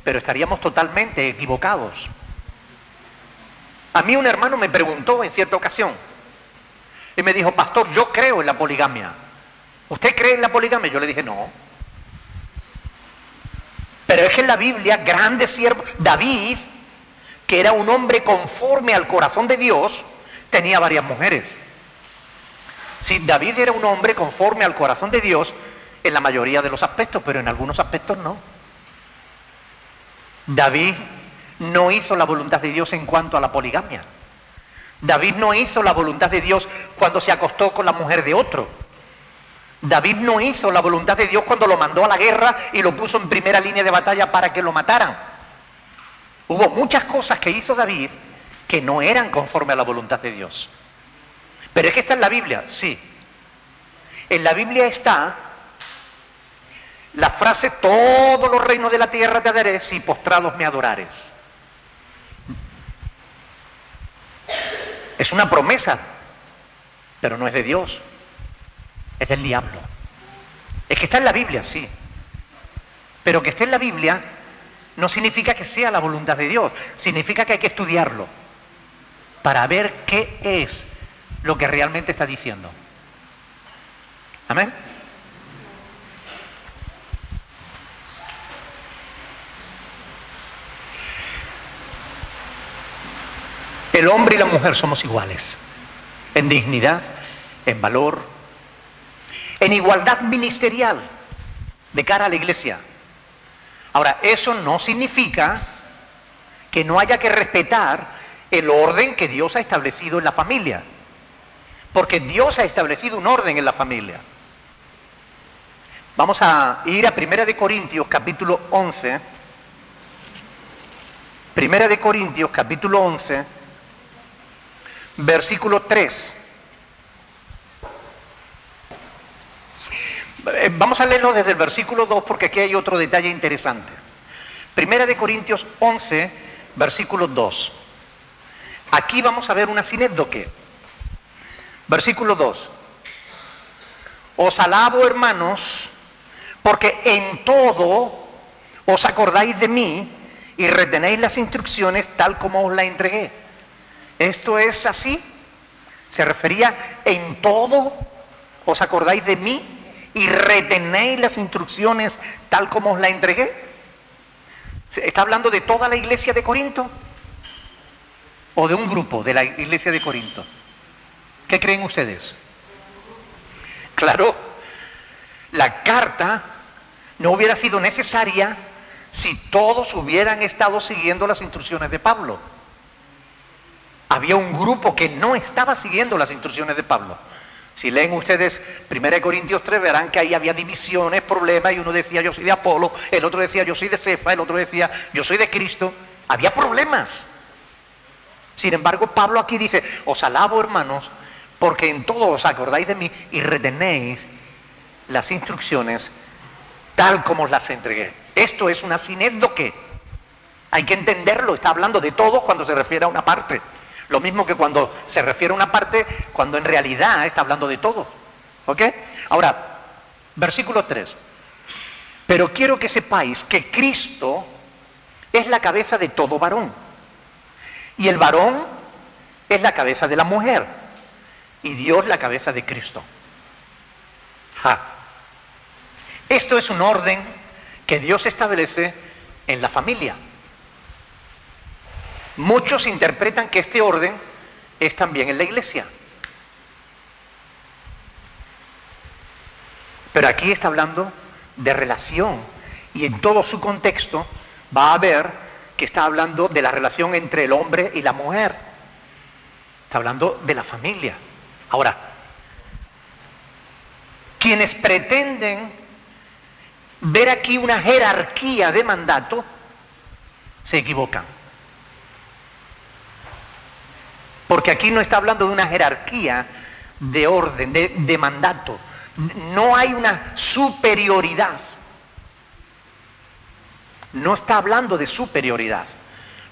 pero estaríamos totalmente equivocados. A mí un hermano me preguntó en cierta ocasión y me dijo: pastor, yo creo en la poligamia. ¿Usted cree en la poligamia? Yo le dije: no. Pero es que en la Biblia, grande siervo, David, que era un hombre conforme al corazón de Dios, tenía varias mujeres. Sí, David era un hombre conforme al corazón de Dios en la mayoría de los aspectos, pero en algunos aspectos no. David no hizo la voluntad de Dios en cuanto a la poligamia. David no hizo la voluntad de Dios cuando se acostó con la mujer de otro. David no hizo la voluntad de Dios cuando lo mandó a la guerra y lo puso en primera línea de batalla para que lo mataran. Hubo muchas cosas que hizo David que no eran conforme a la voluntad de Dios. ¿Pero es que está en la Biblia? Sí. En la Biblia está la frase: todos los reinos de la tierra te daré si postrados me adorares. Es una promesa, pero no es de Dios, es del diablo. Es que está en la Biblia, sí. Pero que esté en la Biblia no significa que sea la voluntad de Dios. Significa que hay que estudiarlo para ver qué es lo que realmente está diciendo. Amén. El hombre y la mujer somos iguales en dignidad, en valor, en igualdad ministerial de cara a la iglesia. Ahora, eso no significa que no haya que respetar el orden que Dios ha establecido en la familia, porque Dios ha establecido un orden en la familia. Vamos a ir a 1 Corintios capítulo 11. 1 Corintios capítulo 11, versículo 3. Vamos a leerlo desde el versículo 2 porque aquí hay otro detalle interesante. 1 Corintios 11, versículo 2. Aquí vamos a ver una sinécdoque. Versículo 2. Os alabo, hermanos, porque en todo os acordáis de mí y retenéis las instrucciones tal como os las entregué. ¿Esto es así? Se refería: en todo os acordáis de mí y retenéis las instrucciones tal como os las entregué. ¿Está hablando de toda la iglesia de Corinto? ¿O de un grupo de la iglesia de Corinto? ¿Qué creen ustedes? Claro, la carta no hubiera sido necesaria si todos hubieran estado siguiendo las instrucciones de Pablo. Había un grupo que no estaba siguiendo las instrucciones de Pablo. Si leen ustedes 1 Corintios 3, verán que ahí había divisiones, problemas, y uno decía yo soy de Apolo, el otro decía yo soy de Cefa, el otro decía yo soy de Cristo. Había problemas. Sin embargo, Pablo aquí dice, os alabo, hermanos, porque en todo os acordáis de mí y retenéis las instrucciones tal como os las entregué. Esto es una sinécdoque. Hay que entenderlo. Está hablando de todos cuando se refiere a una parte. Lo mismo que cuando se refiere a una parte, cuando en realidad está hablando de todos. ¿Ok? Ahora, versículo 3. Pero quiero que sepáis que Cristo es la cabeza de todo varón. Y el varón es la cabeza de la mujer. Y Dios la cabeza de Cristo. Esto es un orden que Dios establece en la familia. Muchos interpretan que este orden es también en la iglesia. Pero aquí está hablando de relación. Y en todo su contexto va a ver que está hablando de la relación entre el hombre y la mujer. Está hablando de la familia. Ahora, quienes pretenden ver aquí una jerarquía de mandato, se equivocan. Porque aquí no está hablando de una jerarquía de orden, de mandato. No hay una superioridad. No está hablando de superioridad.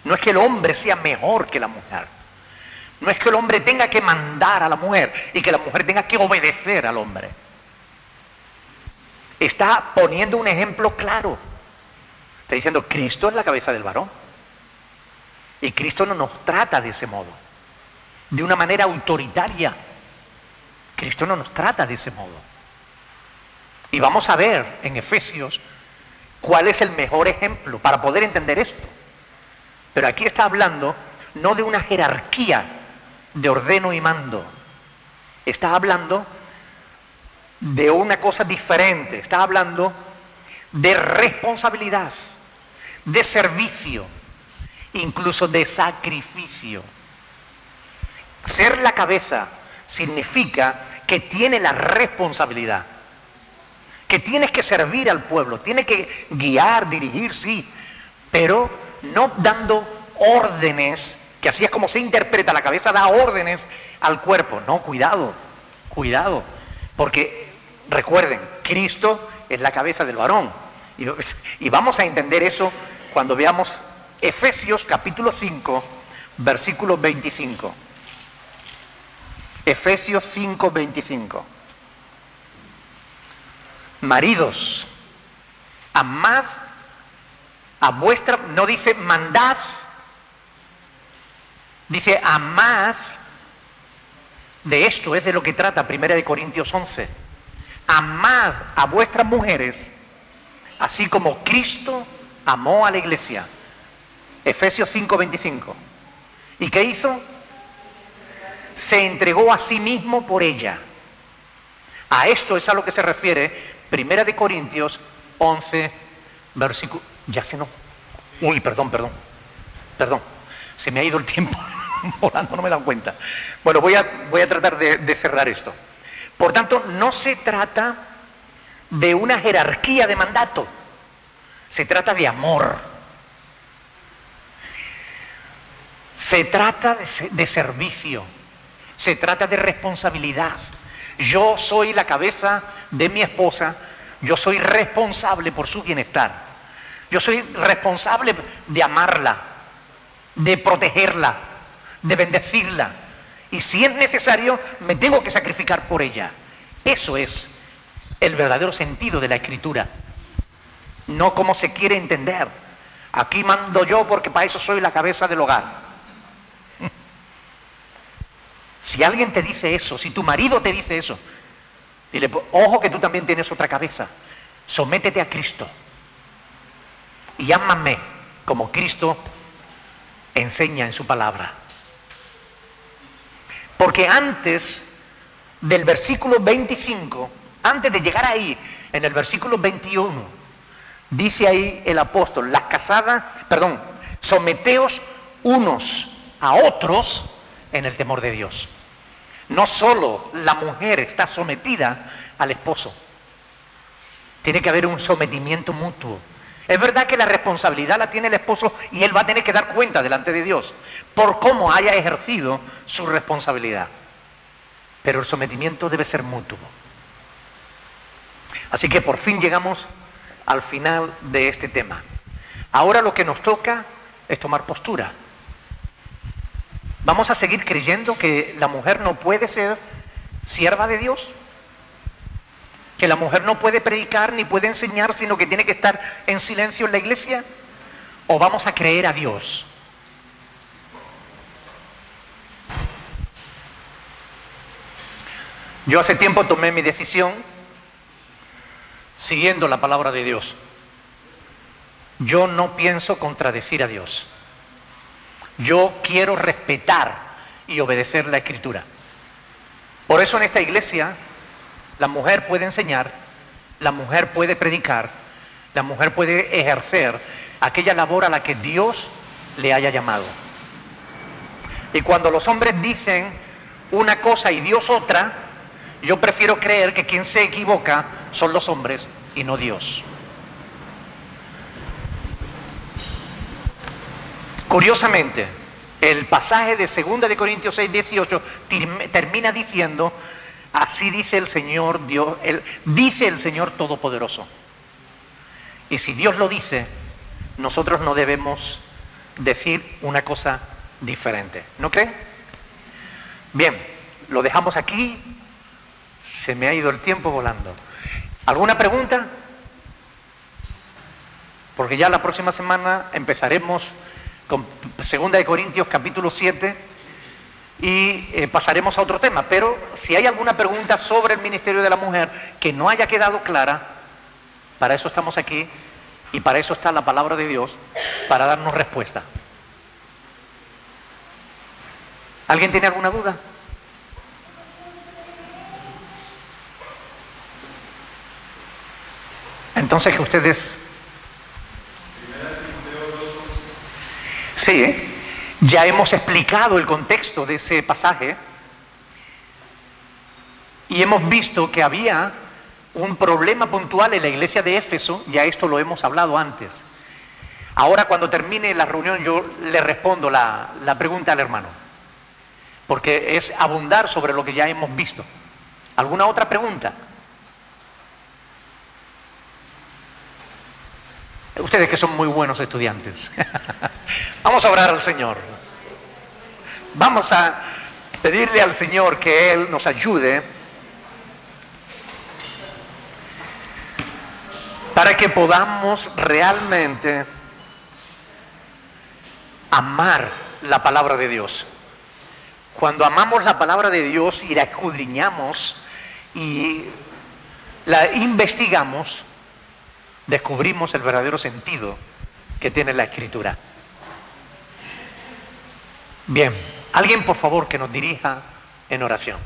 No es que el hombre sea mejor que la mujer. No es que el hombre tenga que mandar a la mujer y que la mujer tenga que obedecer al hombre. Está poniendo un ejemplo claro. Está diciendo, Cristo es la cabeza del varón. Y Cristo no nos trata de ese modo, de una manera autoritaria. Cristo no nos trata de ese modo. Y vamos a ver en Efesios cuál es el mejor ejemplo para poder entender esto. Pero aquí está hablando no de una jerarquía de ordeno y mando. Está hablando de una cosa diferente. Está hablando de responsabilidad, de servicio, incluso de sacrificio. Ser la cabeza significa que tiene la responsabilidad, que tienes que servir al pueblo, tienes que guiar, dirigir, sí, pero no dando órdenes, que así es como se interpreta, la cabeza da órdenes al cuerpo. No, cuidado, cuidado, porque recuerden, Cristo es la cabeza del varón, y vamos a entender eso cuando veamos Efesios capítulo 5, versículo 25. Efesios 5, 25. Maridos, amad a vuestra, no dice mandad, dice amad. De esto es de lo que trata 1 Corintios 11. Amad a vuestras mujeres, así como Cristo amó a la iglesia. Efesios 5, 25. ¿Y qué hizo? Se entregó a sí mismo por ella. A esto es a lo que se refiere 1 Corintios 11, versículo... Ya se no... Uy, perdón. Se me ha ido el tiempo volando, no me he dado cuenta. Bueno, voy a tratar de cerrar esto. Por tanto, no se trata de una jerarquía de mandato. Se trata de amor. Se trata de servicio. Se trata de responsabilidad. Yo soy la cabeza de mi esposa. Yo soy responsable por su bienestar. Yo soy responsable de amarla, de protegerla, de bendecirla. Y si es necesario, me tengo que sacrificar por ella. Eso es el verdadero sentido de la Escritura. No como se quiere entender. Aquí mando yo porque para eso soy la cabeza del hogar. Si alguien te dice eso, si tu marido te dice eso, dile, ojo que tú también tienes otra cabeza. Sométete a Cristo y ámame como Cristo enseña en su palabra. Porque antes del versículo 25, antes de llegar ahí, en el versículo 21, dice ahí el apóstol, someteos unos a otros en el temor de Dios. No solo la mujer está sometida al esposo, tiene que haber un sometimiento mutuo. Es verdad que la responsabilidad la tiene el esposo y él va a tener que dar cuenta delante de Dios por cómo haya ejercido su responsabilidad. Pero el sometimiento debe ser mutuo. Así que por fin llegamos al final de este tema. Ahora lo que nos toca es tomar postura. ¿Vamos a seguir creyendo que la mujer no puede ser sierva de Dios? ¿Que la mujer no puede predicar ni puede enseñar, sino que tiene que estar en silencio en la iglesia? ¿O vamos a creer a Dios? Yo hace tiempo tomé mi decisión siguiendo la palabra de Dios. Yo no pienso contradecir a Dios. Yo quiero respetar y obedecer la Escritura. Por eso en esta iglesia la mujer puede enseñar, la mujer puede predicar, la mujer puede ejercer aquella labor a la que Dios le haya llamado. Y cuando los hombres dicen una cosa y Dios otra, yo prefiero creer que quien se equivoca son los hombres y no Dios. Curiosamente, el pasaje de 2 de Corintios 6, 18 termina diciendo: así dice el Señor Dios, dice el Señor Todopoderoso. Y si Dios lo dice, nosotros no debemos decir una cosa diferente. ¿No creen? Bien, lo dejamos aquí. Se me ha ido el tiempo volando. ¿Alguna pregunta? Porque ya la próxima semana empezaremos con 2 de Corintios capítulo 7 y pasaremos a otro tema. Pero si hay alguna pregunta sobre el ministerio de la mujer que no haya quedado clara, para eso estamos aquí y para eso está la palabra de Dios, para darnos respuesta. ¿Alguien tiene alguna duda? Entonces que ustedes... Sí, ya hemos explicado el contexto de ese pasaje y hemos visto que había un problema puntual en la iglesia de Éfeso. Ya esto lo hemos hablado antes. Ahora cuando termine la reunión yo le respondo la pregunta al hermano, porque es abundar sobre lo que ya hemos visto. ¿Alguna otra pregunta? Ustedes que son muy buenos estudiantes. Vamos a orar al Señor. Vamos a pedirle al Señor que Él nos ayude para que podamos realmente amar la palabra de Dios. Cuando amamos la palabra de Dios y la escudriñamos y la investigamos, descubrimos el verdadero sentido que tiene la Escritura. Bien, alguien por favor que nos dirija en oración.